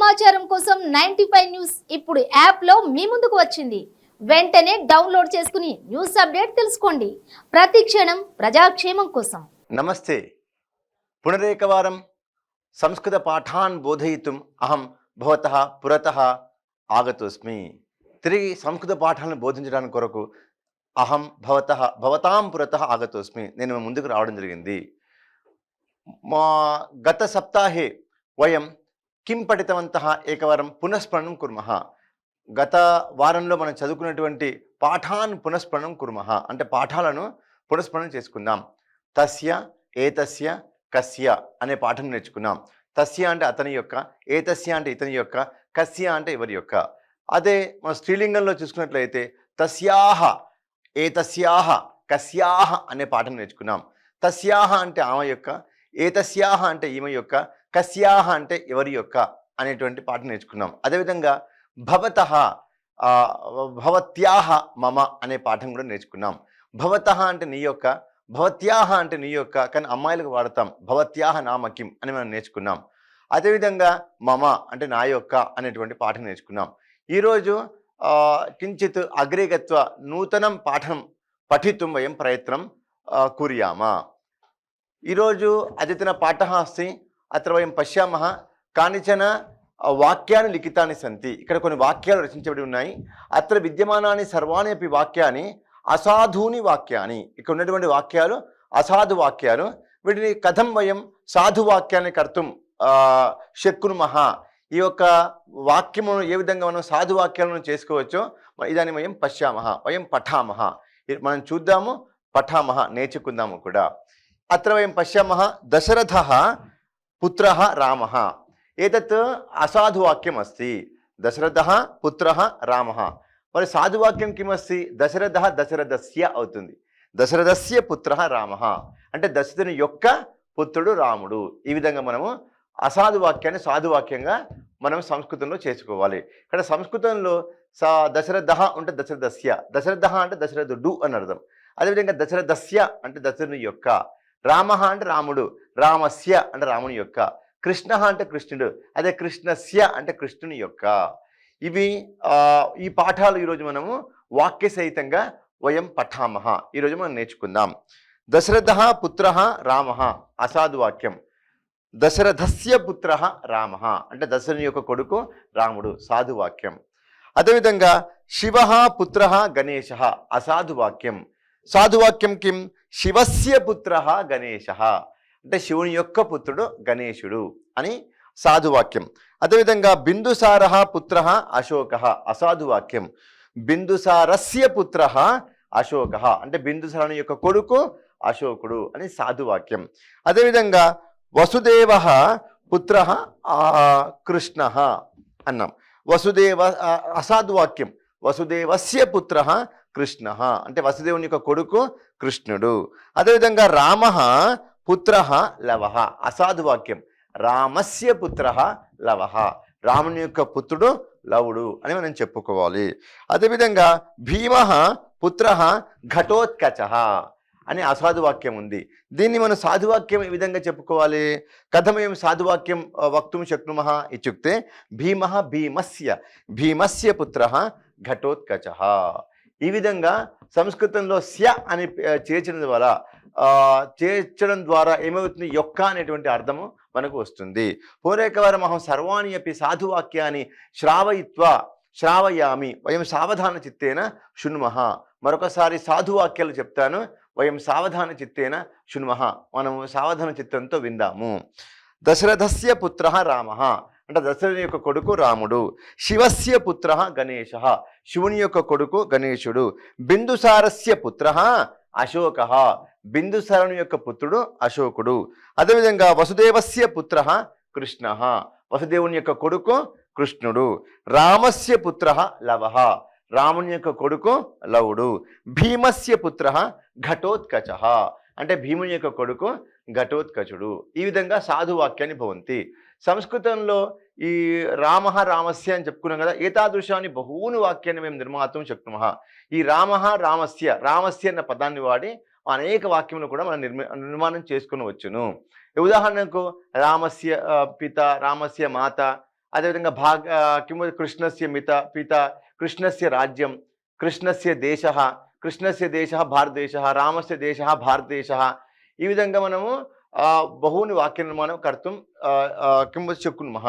సమాచారం కోసం 95 న్యూస్ ఇప్పుడు యాప్లో మీ ముందుకు వచ్చింది. వెంటనే డౌన్లోడ్ చేసుకుని న్యూస్ అప్డేట్ తెలుసుకోండి. ప్రతి క్షణం ప్రజాక్షేమం కోసం. నమస్తే. పునరేకవారం సంస్కృత పాఠాన్ బోధయితుం అహం భవతః పురతః ఆగతోస్మి. తిరిగి సంస్కృత పాఠాలను బోధించడానికి కొరకు అహం భవతాం పురతః ఆగతోస్మి. నేను ముందుకు రావడం జరిగింది. మా గత సప్తాహే వయం కిం పఠితవంతః ఏకవారం పునఃస్మరణం కుర్మః. గత వారంలో మనం చదువుకున్నటువంటి పాఠాన్ పునఃస్మరణం కుర్మః అంటే పాఠాలను పునఃస్మరణం చేసుకుందాం. తస్య ఏతస్య కస్య అనే పాఠం నేర్చుకున్నాం. తస్య అంటే అతని యొక్క, ఏతస్య అంటే ఇతని యొక్క, కస్య అంటే ఎవరి యొక్క. అదే మన స్త్రీలింగంలో చూసుకున్నట్లయితే తస్యాహ, ఏతస్యాహ, కస్యాహ అనే పాఠం నేర్చుకున్నాం. తస్యాహ అంటే ఆమె యొక్క, ఏతస్యాహ అంటే ఈమె యొక్క, కస్యాహ అంటే ఎవరి యొక్క అనేటువంటి పాఠం నేర్చుకున్నాం. అదేవిధంగా భవతః, భవత్యాహ మమ అనే పాఠం కూడా నేర్చుకున్నాం. భవతః అంటే నీ యొక్క, భవత్యాహ అంటే నీ యొక్క, కానీ అమ్మాయిలకు వాడతాం. భవత్యాహ నామకిం అని మనం నేర్చుకున్నాం. అదేవిధంగా మమ అంటే నా యొక్క అనేటువంటి పాఠం నేర్చుకున్నాం. ఈరోజు కించిత్ అగ్రే గత్వా నూతనం పాఠం పఠితుం వయం ప్రయత్నం కుర్యామా. ఈరోజు అద్యతన పాఠः अस्ति. అత్ర వయం పశ్యామः కానిచన వాక్యాన్ని లిఖితాన్ని సంతి. ఇక్కడ కొన్ని వాక్యాలు రచించబడి ఉన్నాయి. అత్ర విద్యమానాన్ని సర్వాణి అపి వాక్యాన్ని అసాధూని వాక్యాన్ని. ఇక్కడ ఉన్నటువంటి వాక్యాలు అసాధు వాక్యాలు. వీటిని కథం వయం సాధు వాక్యాన్ని కర్తుం శక్నుమః. ఈ యొక్క వాక్యమును ఏ విధంగా మనం సాధు వాక్యాలను చేసుకోవచ్చో ఇదాన్ని వయం పశ్యామः, వయం పఠామः. మనం చూద్దాము, పఠామः, నేర్చుకుందాము కూడా. అత్ర వయం పశ్యామः దశరథः పుత్రः రామः. ఏతత్ అసాధువాక్యం అస్తి. దశరథः పుత్రः రామः. మరి సాధువాక్యం కిమస్తి? దశరథः దశరథస్య అవుతుంది. దశరథస్య పుత్రः రామः అంటే దశరథుని యొక్క పుత్రుడు రాముడు. ఈ విధంగా మనము అసాధు వాక్యాన్ని సాధువాక్యంగా మనం సంస్కృతంలో చేసుకోవాలి. ఇక్కడ సంస్కృతంలో దశరథः అంటే దశరథస్య, దశరథः అంటే దశరథుడు అని అర్థం. అదేవిధంగా దశరథస్య అంటే దశరథుని యొక్క, రామః అంటే రాముడు, రామస్య అంటే రాముని యొక్క, కృష్ణ అంటే కృష్ణుడు, అదే కృష్ణస్య అంటే కృష్ణుని యొక్క. ఇవి ఈ పాఠాలు ఈరోజు మనము వాక్య సహితంగా వయం పఠామః. ఈరోజు మనం నేర్చుకుందాం. దశరథः పుత్రः రామः అసాధు వాక్యం. దశరథస్య పుత్రः రామः అంటే దశరథుని యొక్క కొడుకు రాముడు, సాధు వాక్యం. అదేవిధంగా శివः పుత్రः గణేశः అసాధు వాక్యం. సాధువాక్యం కిం? శివస్య పుత్రః గణేశः అంటే శివుని యొక్క పుత్రుడు గణేశుడు అని సాధువాక్యం. అదేవిధంగా బిందుసారः పుత్రः అశోకः అసాధువాక్యం. బిందుసారస్య పుత్రः అశోకः అంటే బిందుసారుని యొక్క కొడుకు అశోకుడు అని సాధువాక్యం. అదేవిధంగా వసుదేవः పుత్రः కృష్ణः అన్నాం. వసుదేవ అసాధువాక్యం. వసుదేవస్య పుత్రः కృష్ణః అంటే వసుదేవుని యొక్క కొడుకు కృష్ణుడు. అదేవిధంగా రామః పుత్రః లవః అసాధువాక్యం. రామస్య పుత్రః లవః రాముని యొక్క పుత్రుడు లవుడు అని మనం చెప్పుకోవాలి. అదేవిధంగా భీమః పుత్రః ఘటోత్కచః అని అసాధువాక్యం ఉంది. దీన్ని మనం సాధువాక్యం ఈ విధంగా చెప్పుకోవాలి. కథమయం సాధువాక్యం వక్తుం శక్నుమః ఇత్యుక్తే భీమః భీమస్య పుత్రః ఘటోత్కచః. ఈ విధంగా సంస్కృతంలో స్య అని చేర్చడం ద్వారా ఏమవుతుంది? యొక్క అనేటువంటి అర్థము మనకు వస్తుంది. పూర్వేకవారం అహం సర్వాణి అపి సాధువాక్యాన్ని శ్రావయామి వయం సావధాన చిత్తేన శృణ్మః. మరొకసారి సాధువాక్యాలు చెప్తాను. వయం సావధాన చిత్తేన శృణ్మః మనము సావధాన చిత్తంతో విందాము. దశరథస్య పుత్రః రామః అంటే దశరథుని యొక్క కొడుకు రాముడు. శివస్య పుత్రః గణేశः శివుని యొక్క కొడుకు గణేశుడు. బిందుసారస్య పుత్రః అశోకः బిందుసారుని యొక్క పుత్రుడు అశోకుడు. అదేవిధంగా వసుదేవస్య పుత్రః కృష్ణః వసుదేవుని యొక్క కొడుకు కృష్ణుడు. రామస్య పుత్రః లవః రాముని యొక్క కొడుకు లవుడు. భీమస్య పుత్రః ఘటోత్కచః అంటే భీముని యొక్క కొడుకు ఘటోత్కచుడు. ఈ విధంగా సాధువాక్యాన్ని భవంతి. సంస్కృతంలో ఈ రామః రామస్య అని చెప్పుకున్నాం కదా. ఏతాదృశాన్ని బహూని వాక్యాన్ని మేము నిర్మాతం శక్నుమః. ఈ రామః రామస్య అన్న పదాన్ని వాడి అనేక వాక్యములు కూడా మనం నిర్మాణం చేసుకుని వచ్చును. ఉదాహరణకు రామస్య పిత, రామస్య మాత, అదేవిధంగా కిం కృష్ణస్య పిత, కృష్ణస్య రాజ్యం, కృష్ణస్య దేశः, కృష్ణస్య దేశः భారతదేశः, రామస్య దేశः భారతదేశः. ఈ విధంగా మనము బహూని వాక్య నిర్మాణం కర్తుం కిం శక్నుమః,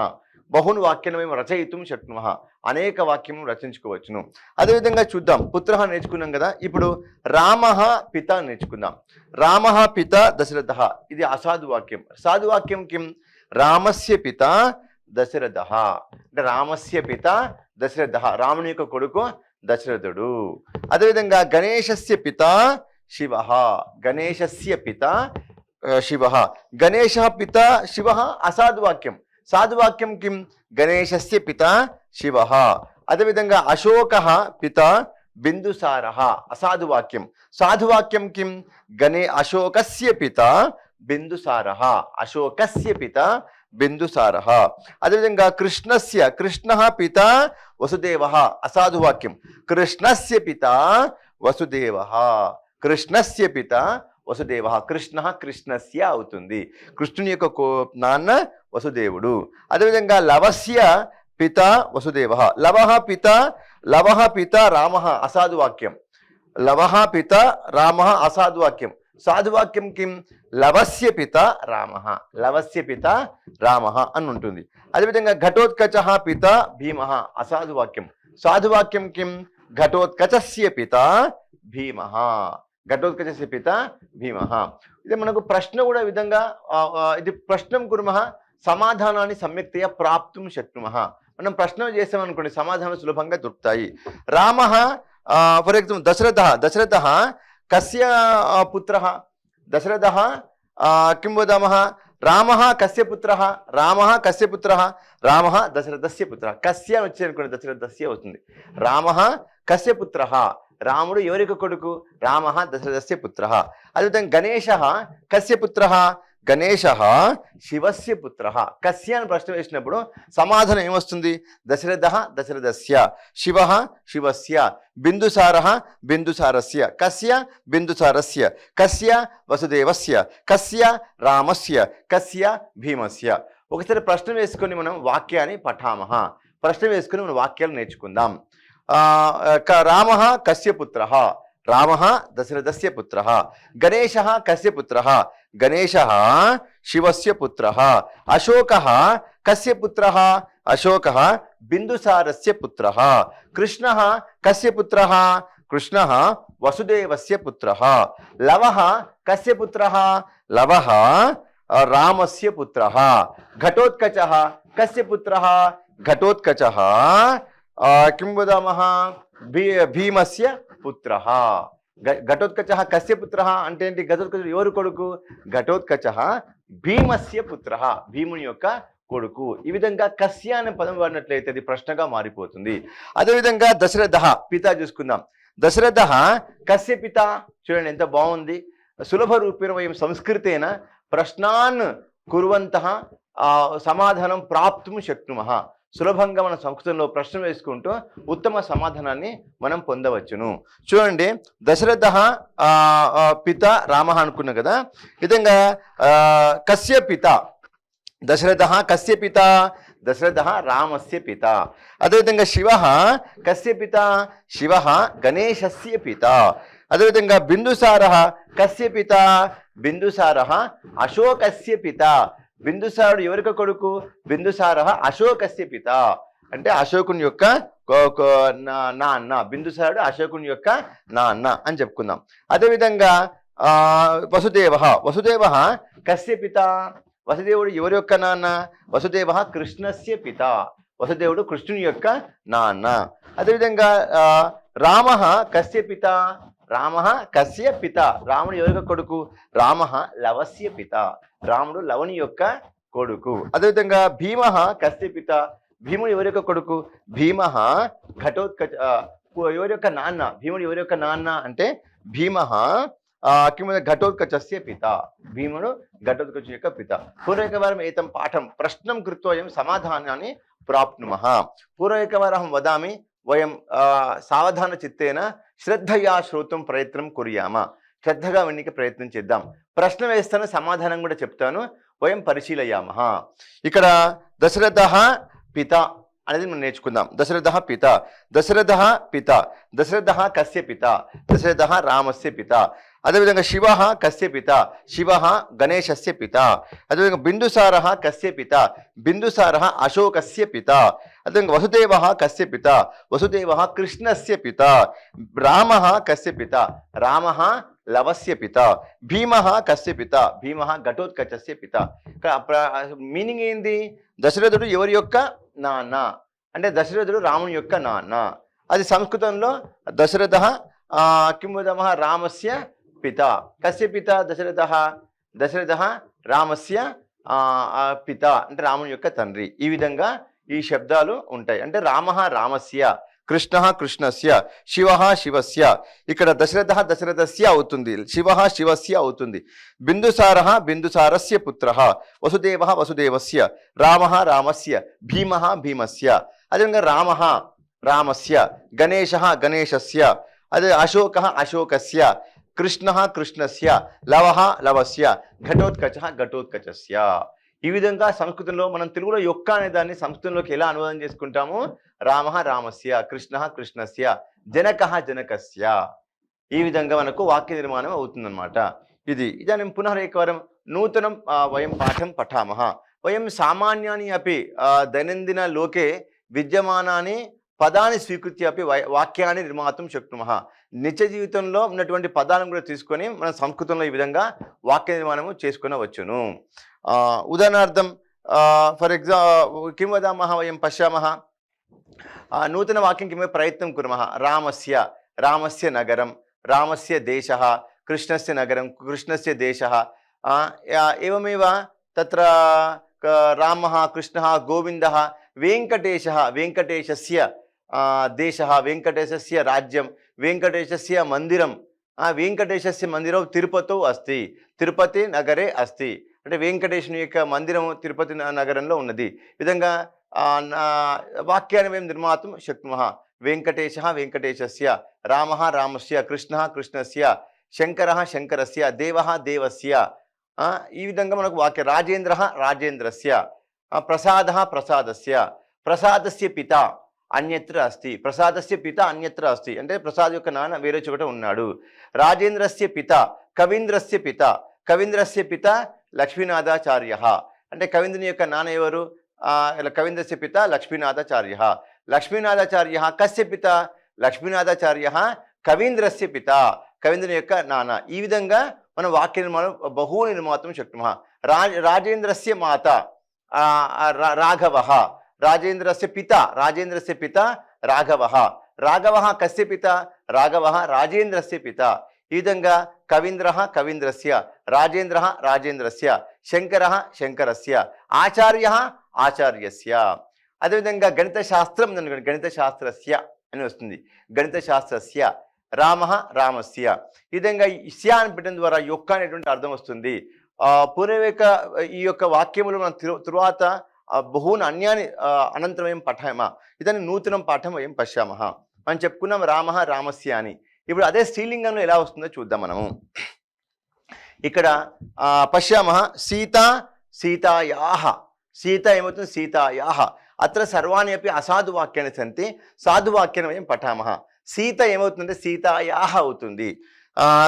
బహూని వాక్యాన్ని రచయితుం శక్నుమః, అనేక వాక్యం రచించుకోవచ్చును. అదేవిధంగా చూద్దాం, పుత్రః నేర్చుకున్నాం కదా, ఇప్పుడు రామః పిత నేర్చుకుందాం. రామః పిత దశరథః, ఇది అసాధు వాక్యం. సాధు వాక్యం కిం? రామస్య పిత దశరథః, అంటే రామస్య పిత దశరథః, రాముని యొక్క కొడుకు దశరథుడు. అదేవిధంగా గణేశస్య పిత శివః, గణేశస్య పిత శివః, గణేశः పిత శివः అసాధు వాక్యం. సాధువాక్యం కిం? గణేశస్య పిత శివః. అదేవిధంగా అశోకः పిత బిందుసారः, అసాధువాక్యం. సాధువాక్యం కిం? అశోకస్య పిత బిందుసారः, అశోకస్య పిత బిందుసారः. అదేవిధంగా కృష్ణः పిత వసుదేవः, అసాధువాక్యం. కృష్ణస్య పిత వసుదేవः, కృష్ణస్య పిత వసుదేవ. కృష్ణస్య అవుతుంది, కృష్ణుని యొక్క నాన్న వసుదేవుడు. అదేవిధంగా లవస్య పిత వసుదేవ, లవః పిత రామః, అసాధువాక్యం. లవః పిత రామః అసాధువాక్యం. సాధువాక్యం కిం? లవస్య పిత రామః, లవస్య పిత రామః అని ఉంటుంది. అదేవిధంగా ఘటోత్కచః పిత భీమః, అసాధువాక్యం. సాధువాక్యం కిం? ఘటోత్కచస్య పిత భీమః, ఘటోత్కచస్య పిత భీమః. ఇది మనకు ప్రశ్న కూడా విధంగా ఇది ప్రశ్నం కుర్మః సమాధానాన్ని సమ్యక్తయా ప్రాప్తుం శక్నుమః. మనం ప్రశ్న చేసామనుకోండి సమాధానం సులభంగా దొరుకుతాయి. రామః ఫర్ ఎగ్జాంపుల్ దశరథः కస్య పుత్రः? దశరథः కిం వదామः? రామः కస్య పుత్రः? రామः కస్య పుత్రः? రామः దశరథస్య పుత్రः. కస్య అని వచ్చి అనుకోండి దశరథస్య అవుతుంది. రామः కస్య పుత్రः, రాముడు ఎవరికి కొడుకు? రామః దశరథస్య పుత్రः. అదేవిధంగా గణేశः కస్య పుత్రः? గణేశः శివస్య పుత్రः. కస్య అని ప్రశ్న వేసినప్పుడు సమాధానం ఏమొస్తుంది? దశరథः దశరథస్య, శివः శివస్య, బిందుసారः బిందుసారస్య, కస్య బిందుసారస్య, కస్య వసుదేవస్య, కస్య రామస్య, కస్య భీమస్య. ఒకసారి ప్రశ్న వేసుకొని మనం వాక్యాన్ని పఠామః. ప్రశ్న వేసుకొని మనం వాక్యాలు నేర్చుకుందాం. రామః కస్య పుత్రः? రామః దశరథస్య పుత్రः. గణేశः కస్య పుత్రः? గణేశः శివస్య పుత్రः. అశోకः కస్య పుత్రः? అశోకः బిందుసారస్య పుత్రः. కృష్ణः కస్య పుత్రः? కృష్ణः వసుదేవస్య పుత్రः. లవः కస్య పుత్రः? లవः రామస్య పుత్రः. ఘటోత్కచः కస్య పుత్రः? ఘటోత్కచः కిం వదామः? భీమస్య పుత్రः. ఘటోత్కచः కస్య పుత్రः అంటే ఏంటి? ఘటోత్కచుడు ఎవరు కొడుకు? ఘటోత్కచः భీమస్య పుత్రः, భీముని యొక్క కొడుకు. ఈ విధంగా కస్య అనే పదం వాడినట్లయితే అది ప్రశ్నగా మారిపోతుంది. అదేవిధంగా దశరథ పిత చూసుకుందాం. దశరథ కస్య పిత? చూడండి ఎంత బాగుంది. సులభ రూపేణ వయం సంస్కృతేన ప్రశ్నాన్ కుర్వంతః సమాధానం ప్రాప్తుం శక్నుమః. సులభంగా మన సంస్కృతంలో ప్రశ్న వేసుకుంటూ ఉత్తమ సమాధానాన్ని మనం పొందవచ్చును. చూడండి, దశరథ పిత రామ అనుకున్నాం కదా. విధంగా కస్య పిత? దశరథ కస్య పిత? దశరథ రామస్య పిత. అదేవిధంగా శివ కస్య పిత? శివ గణేశస్య పిత. అదేవిధంగా బిందుసార కస్య పిత? బిందుసార అశోకస్య పిత. బిందుసారుడు ఎవరికి కొడుకు? బిందుసార అశోకస్య పిత, అంటే అశోకుని యొక్క నాన్న. బిందుసారుడు అశోకుని యొక్క నాన్న అని చెప్పుకుందాం. అదేవిధంగా వసుదేవ కస్య పిత? వసుదేవుడు ఎవరి యొక్క నాన్న? వసుదేవ కృష్ణస్య పిత. వసుదేవుడు కృష్ణుని యొక్క నాన్న. అదేవిధంగా రామ కస్య పిత? రామ కస్య పిత? రాముడు ఎవరి కొడుకు? రామ లవస్య పిత. రాముడు లవని యొక్క కొడుకు. అదేవిధంగా భీమ కస్య పిత? భీముడు ఎవరి యొక్క కొడుకు? భీమ ఘటోత్కచ ఎవరి యొక్క నాన్న? భీముడు ఎవరి యొక్క నాన్న అంటే భీమ ఘటోత్కచస్య పిత. భీముడు ఘటోత్కచ యొక్క పిత. పూర్వైకవారం ఏతం పాఠం ప్రశ్నం కృత్వా వయం సమాధానాన్ని ప్రాప్నుమః. పూర్వైకవారం వదామి వయం సావధాన చిత్తేన శ్రద్ధయా శ్రోతుం ప్రయత్నం కుర్యామ. శ్రద్ధగా వినికి ప్రయత్నం చేద్దాం. ప్రశ్న వేస్తాను, సమాధానం కూడా చెప్తాను. వయం పరిశీలయామః. ఇక్కడ దశరథ పిత అనేది మనం నేర్చుకుందాం. దశరథ పిత, దశరథ పిత, దశరథ కస్య పిత, దశరథ రామస్య పిత. అదేవిధంగా శివ కస్య పిత, శివ గణేశస్య పిత. అదేవిధంగా బిందుసార కస్య పిత, బిందుసార అశోకస్య పిత. అదేవిధంగా వసుదేవ కస్య పిత, వసుదేవ కృష్ణస్య పిత. రామ కస్య పిత, రామ లవస్య పిత. భీమ కస్య పిత, భీమ ఘటోత్కచస్య పిత. మీనింగ్ ఏంది? దశరథుడు ఎవరి యొక్క నాన్న అంటే దశరథుడు రాముని యొక్క నాన్న. అది సంస్కృతంలో దశరథ కిం వదామः రామస్య పిత. కస్య పిత? దశరథ. దశరథ రామస్య పిత అంటే రాముని యొక్క తండ్రి. ఈ విధంగా ఈ శబ్దాలు ఉంటాయి. అంటే రామ రామస్య, కృష్ణ కృష్ణస్య, శివ శివస్య. ఇక్కడ దశరథ దశరథస్య అవుతుంది, శివ శివస్య అవుతుంది. బిందుసార బిందుసారస్య పుత్ర, వసుదేవ వసుదేవస్య, రామ రామస్య, భీమ భీమస్య. అదేవిధంగా రామ రామస్య, గణేశ గణేశస్య, అదే అశోక అశోకస్య, కృష్ణ కృష్ణస్య, లవ లవస్య, ఘటోత్కచ ఘటోత్కచస్య. ఈ విధంగా సంస్కృతంలో మనం తెలుగులో యొక్క అనే దాన్ని సంస్కృతంలోకి ఎలా అనువాదం చేసుకుంటాము? రామ రామస్య, కృష్ణ కృష్ణస్య, జనక జనకస్య. ఈ విధంగా మనకు వాక్య నిర్మాణం అవుతుందన్నమాట. ఇది ఇదాनीं పునః एकवारं నూతనం వయం పాఠం పఠామः. వయం సామాన్యాని అపి దైనందిన లోకే విద్యమానాని పదాన్ని స్వీకృత్య అపి వాక్యాన్ని నిర్మాతం శక్నుమః. నిత్య జీవితంలో ఉన్నటువంటి పదాలను కూడా తీసుకొని మనం సంస్కృతంలో ఈ విధంగా వాక్య నిర్మాణము చేసుకునవచ్చును. ఉదాహరణార్థం ఫర్ కిం వదామः వయం పశ్యామः. నూతన వాక్యం కిం ప్రయత్నం కుర్మः. రామస్య, రామస్య నగరం, రామస్య దేశः, కృష్ణస్య నగరం, కృష్ణస్య దేశः. एवमेव तत्र रामः कृष्णः गोविन्दः वेङ्कटेशः, वेङ्कटेशस्य देशः, वेङ्कटेशस्य राज्यं, वेङ्कटेशस्य मन्दिरं, वेङ्कटेशस्य मन्दिरं तिरुपतौ अस्ति, तिरुपति नगरे अस्ति. అంటే వెంకటేశ్వరుని యొక్క మందిరం తిరుపతి నగరంలో ఉన్నది. విధంగా వాక్యాన్ని మేము నిర్మాతం శక్నుమః. వెంకటేశ వెంకటేశస్య, రామ రామస్య, కృష్ణ కృష్ణస్య, శంకర శంకరస్య, దేవ దేవస్య. ఈ విధంగా మనకు వాక్య రాజేంద్ర రాజేంద్రస్య, ప్రసాద ప్రసాదస్య, ప్రసాదస్య పిత అన్యత్ర అస్తి, ప్రసాదస్య పిత అన్యత్ర అస్తి. అంటే ప్రసాద్ యొక్క నాన్న వేరే చోట ఉన్నాడు. రాజేంద్రస్య పిత, కవీంద్రస్య పిత, కవీంద్రస్య పిత లక్ష్మీనాథాచార్య. అంటే కవీంద్రుని యొక్క నాన్న ఎవరు? కవీంద్రస్య పిత లక్ష్మీనాథాచార్య. లక్ష్మీనాథాచార్య కస్య పిత? లక్ష్మీనాథాచార్య కవీంద్రస్య పిత, కవీంద్రుని యొక్క నాన్న. ఈ విధంగా మనం వాక్య నిర్మాణం బహు నిర్మాతం శక్నుమః. రాజేంద్రస్య మాత రాఘవః, రాజేంద్రస్య పిత, రాజేంద్రస్య పిత రాఘవః. రాఘవః కస్య పిత? రాఘవః రాజేంద్రస్య పిత. ఈ విధంగా కవీంద్ర కవీంద్రస్య, రాజేంద్ర రాజేంద్రస్య, శంకర శంకరస్య, ఆచార్య ఆచార్యస్య. అదేవిధంగా గణిత శాస్త్రం, గణిత శాస్త్రస్య అని వస్తుంది. గణిత శాస్త్రస్య, రామ రామస్య. ఈ విధంగా ఇస్య అని పెట్టడం ద్వారా యొక్క అనేటువంటి అర్థం వస్తుంది. పూర్వవేక ఈ యొక్క వాక్యములు మనం తరువాత బహూన్ అన్యాన్ని అనంతరం ఏం పఠామా. ఇదాన్ని నూతనం పాఠం వయం పశ్యామः. మనం చెప్పుకున్నాం రామ రామస్య అని. ఇప్పుడు అదే స్త్రీలింగంలో ఎలా వస్తుందో చూద్దాం మనము. ఇక్కడ పశ్యామः సీత సీతాయాః. సీత ఏమవుతుంది? సీతాయాః. అత్ర సర్వాణి అపి అసాధు వాక్యాన్ని సంతి, సాధు వాక్యాన్ని వయం పఠామः. సీత ఏమవుతుందంటే సీతాయాః అవుతుంది.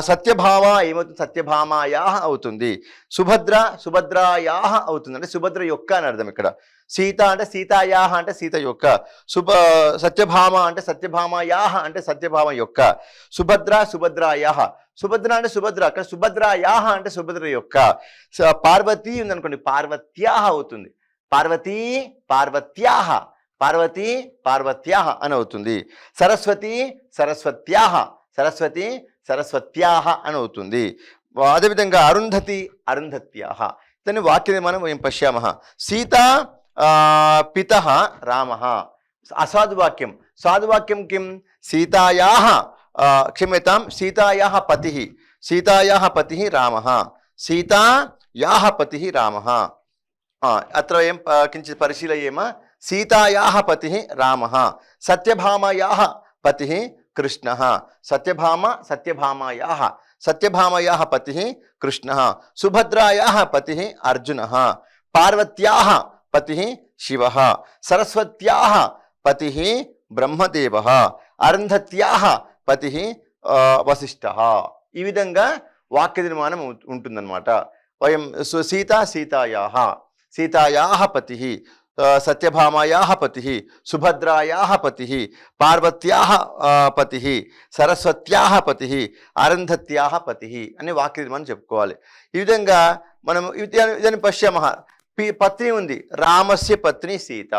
సత్యభామ ఏమవుతుంది? సత్యభామాయాః అవుతుంది. సుభద్ర సుభద్రాయాః అవుతుంది. అంటే సుభద్ర యొక్క అని అర్థం. ఇక్కడ సీత అంటే సీతాయాః అంటే సీత యొక్క, సత్యభామ అంటే సత్యభామాయాః అంటే సత్యభామ యొక్క, సుభద్ర సుభద్రాయాః. సుభద్ర అంటే సుభద్ర, అక్కడ సుభద్రాయాః అంటే సుభద్ర యొక్క. పార్వతి ఉందనుకోండి, పార్వత్యాః అవుతుంది. పార్వతీ పార్వత్యాః, పార్వతీ పార్వత్యాః అని అవుతుంది. సరస్వతి సరస్వత్యాః, సరస్వతి సరస్వత్యాః అని అవుతుంది. అదేవిధంగా అరుంధతి అరుంధత్యాః. దాన్ని వాక్య నిర్మాణం వయం పశ్యామः. సీత పితః రామः. అసాధువాక్యం. సాధువాక్యం కిం? సీతాయాः క్షమ్యతాం, సీతాయాः పతిः, సీతాయాः పతిः రామः, సీతాయాः పతిः రామः. అత్ర వయం కించిత్ పరిశీలయేమ. సీతాయాः పతిः రామः, సత్యభామాయాः పతిः కృష్ణः, సత్యభామ సత్యభామాయాः, సత్యభామాయాः పతిः కృష్ణः, సుభద్రాయాः పతిः అర్జునः, పార్వత్యాः పతిः శివః, సరస్వత్యాః పతిః బ్రహ్మదేవః, అరుంధత్యాః పతిః వశిష్ఠః. ఈ విధంగా వాక్య నిర్మాణం ఉంటుందన్నమాట. వయం సీతాయాః పతిః, సత్యభామాయాః పతిః, సుభద్రాయాః పతిః, పార్వత్యాః పతిః, సరస్వత్యాః పతిః, అరుంధత్యాః పతిః అనే వాక్య నిర్మాణం చెప్పుకోవాలి. ఈ విధంగా మనం ఇదని పశ్యామః. పత్ని ఉంది, రామస్య పత్ని సీత.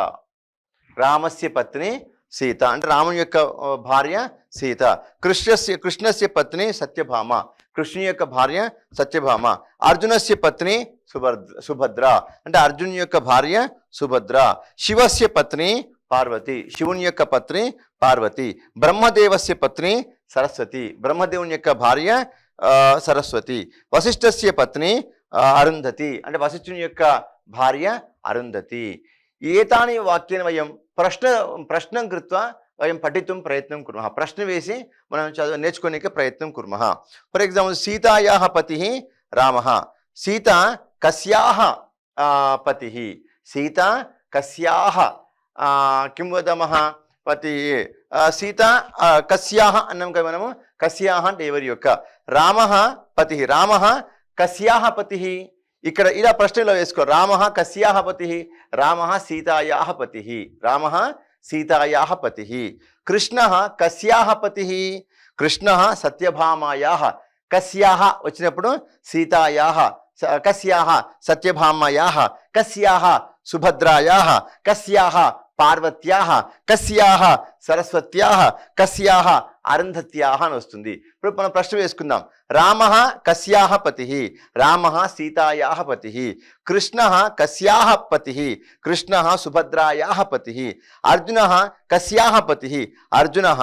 రామస్య పత్ని సీత అంటే రాముని యొక్క భార్య సీత. కృష్ణస్య పత్ని సత్యభామ, కృష్ణుని యొక్క భార్య సత్యభామ. అర్జునస్య పత్ని సుభద్ర అంటే అర్జున్ యొక్క భార్య సుభద్ర. శివస్య పత్ని పార్వతి, శివుని యొక్క పత్ని పార్వతి. బ్రహ్మదేవస్య పత్ని సరస్వతి, బ్రహ్మదేవుని యొక్క భార్య సరస్వతి. వశిష్ఠస్య పత్ని అరుంధతి అంటే వశిష్ఠుని యొక్క భార్య అరుంధతి. ఏతాని వాక్యాన్ని వయం ప్రశ్నం కృత్వా వయం పఠితుం ప్రయత్నం కుర్మః. ప్రశ్న వేసి మనం నేర్చుకోనికే ప్రయత్నం కుర్మః. ఫర్ ఎగ్జాంపుల్, సీతాయాః పతిః రామః. సీత కస్యాః పతిః? సీత కస్యాః కిం వదామః? పతిః. సీత కస్యాః అన్నాం కదా మనము. కస్యాః అంటే ఎవరి యొక్క. రామః పతిః, రామః కస్యాః పతిః? ఇక్కడ ఇలా ప్రశ్నలో వేసుకో. రామః కస్యాః పతిః? రామః సీతాయాః పతిః, రామః సీతాయాః పతిః. కృష్ణః కస్యాః పతిః? కృష్ణః సత్యభామాయాః. కస్యాః వచ్చినప్పుడు సీతాయాః, కస్యాః సత్యభామాయాః, కస్యాః సుభద్రాయాః, కస్యాః పార్వత్యాః, కస్యాః సరస్వత్యాః, కస్యాః అరుంధత్యాః అని వస్తుంది. ఇప్పుడు మనం ప్రశ్న వేసుకుందాం. రామః కస్యాః పతిః? రామః సీతాయాః పతిః. కృష్ణః కస్యాః పతిః? కృష్ణః సుభద్రాయాః పతిః. అర్జునః కస్యాః పతిః? అర్జునః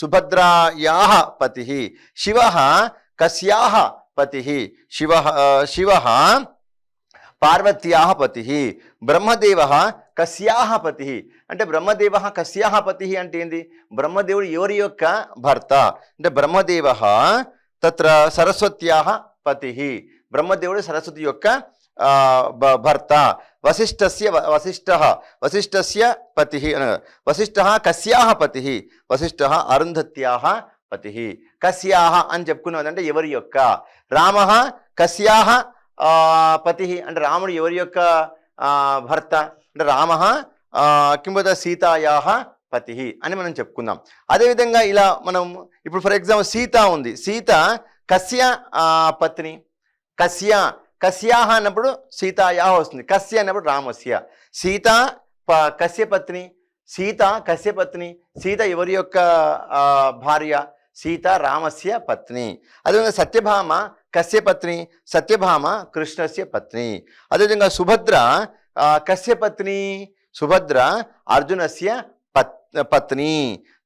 సుభద్రాయాః పతిః. శివః కస్యాః పతిః? శివః పార్వత్యాః పతిః. బ్రహ్మదేవః కస్యాః పతిః? అంటే బ్రహ్మదేవః కస్యాః పతిః అంటే ఏంది? బ్రహ్మదేవుడు ఎవరి యొక్క భర్త అంటే బ్రహ్మదేవః తత్ర సరస్వత్యాః పతిః. బ్రహ్మదేవుడు సరస్వతి యొక్క భర్త. వశిష్ఠస్య పతిః. వశిష్ఠః కస్యాః పతిః? వశిష్ఠః అరుంధత్యాః పతిః. కస్యాః అని చెప్పుకున్నది అంటే ఎవరి యొక్క. రామః కస్యాః పతిః అంటే రాముడు ఎవరి యొక్క భర్త అంటే రామః కిం వద సీతాయాః పతిః అని మనం చెప్పుకుందాం. అదేవిధంగా ఇలా మనం ఇప్పుడు ఫర్ ఎగ్జాంపుల్ సీత ఉంది. సీత కస్య పత్ని? కస్యాః అన్నప్పుడు సీతాయాః వస్తుంది. కస్య అన్నప్పుడు రామస్య. సీత కస్య పత్ని? సీత కస్య పత్ని? సీత ఎవరి యొక్క భార్య? సీత రామస్య పత్ని. అదేవిధంగా సత్యభామ కస్య పత్ని? సత్యభామ కృష్ణస్య పత్ని. అదేవిధంగా సుభద్ర కస్య పత్ని? సుభద్ర అర్జునస్య పత్ని.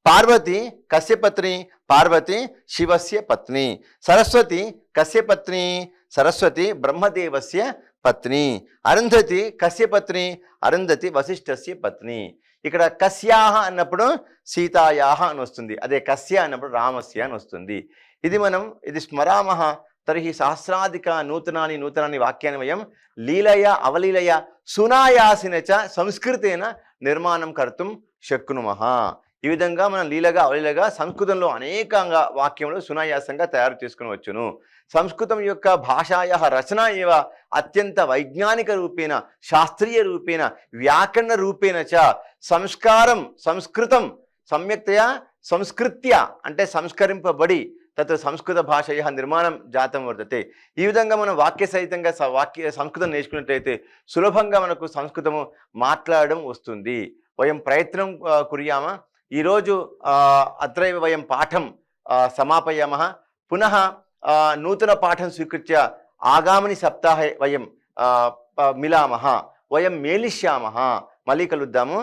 పార్వతి కస్య పత్ని? పార్వతి శివస్య పత్ని. సరస్వతి కస్య పత్ని? సరస్వతి బ్రహ్మదేవస్య పత్ని. అరుంధతి కస్య పత్ని? అరుంధతి వశిష్ఠస్య పత్ని. ఇక్కడ కస్యాః అన్నప్పుడు సీతాయాః అని వస్తుంది. అదే కస్య అన్నప్పుడు రామస్య అని వస్తుంది. ఇది స్మరామః తర్హి సహస్రాధిక నూతనాని వాక్యాన్ని వయం లీలయ అవలీలయ సునాయాసిన చ సంస్కృతేన నిర్మాణం కర్తుం శక్నుమః. ఈ విధంగా మనం లీలగా అవలీలగా సంస్కృతంలో అనేకంగా వాక్యములు సునాయాసంగా తయారు చేసుకునవచ్చును. సంస్కృతం యొక్క భాషాయ రచన ఏవ అత్యంత వైజ్ఞానిక రూపేణ, శాస్త్రీయ రూపేణ, వ్యాకరణ రూపేణ చ సంస్కృతం సమ్యక్తయా సంస్కృత్య అంటే సంస్కరింపబడి తత్ సంస్కృత భాషయ నిర్మాణం జాతం వర్తతే. ఈ విధంగా మనం వాక్య సహితంగా సంస్కృతం నేర్చుకున్నట్లయితే సులభంగా మనకు సంస్కృతము మాట్లాడడం వస్తుంది. వయం ప్రయత్నం కుర్యామ. ఈరోజు అత్రైవ వయం పాఠం సమాపయామः. పునః నూతన పాఠం స్వీకృత్య ఆగామిని సప్తాహే వయం మిలామः. వయం మేలిష్యామः. మళ్ళీ కలుద్దాము.